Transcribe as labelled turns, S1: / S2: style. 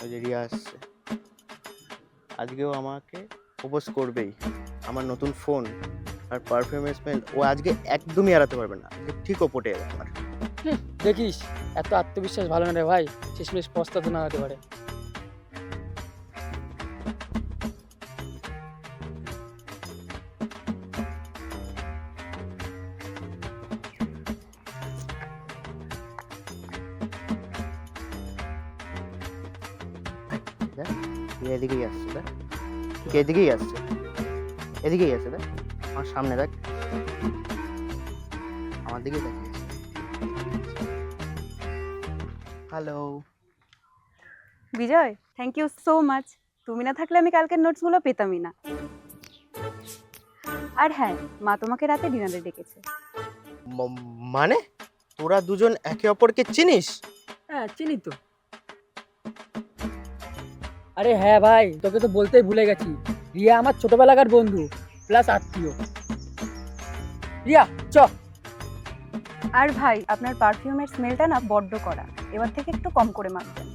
S1: ওই যে রিয়া আসছে, আজকেও আমাকে প্রপোজ করবেই। আমার নতুন ফোন আর পারফিউমের স্মেল ও আজকে একদমই এড়াতে পারবে না, আজকে ঠিক ওপটে আমার।
S2: দেখিস, এত আত্মবিশ্বাস ভালো না রে ভাই, শেষমেশ পস্তাতে না হতে পারে।
S1: দেখ রিয়া এদিকেই আসছে, দেখ ঠিক এদিকেই আসছে, এদিকেই আসছে, দেখ আমার সামনে, দেখ আমার দিকেই তাকিয়ে আছে। Hello.
S3: Bijoy, thank you so much. তুমি না থাকলে আমি কালকের নোটসগুলো পেতামই না। আর হ্যাঁ, মা তোমাকে রাতে ডিনারে ডেকেছে।
S1: মানে তোরা দুজন একে অপরকে চিনিস?
S2: হ্যাঁ, চিনি তো। আরে হ্যাঁ ভাই, তোকে তো বলতেই ভুলে গেছি, রিয়া আমার ছোটবেলাকার বন্ধু প্লাস আত্মীয়। রিয়া চ।
S3: আর ভাই, আপনার পারফিউমের স্মেলটা না বড্ড কড়া, এবার থেকে একটু কম করে মাখবেন।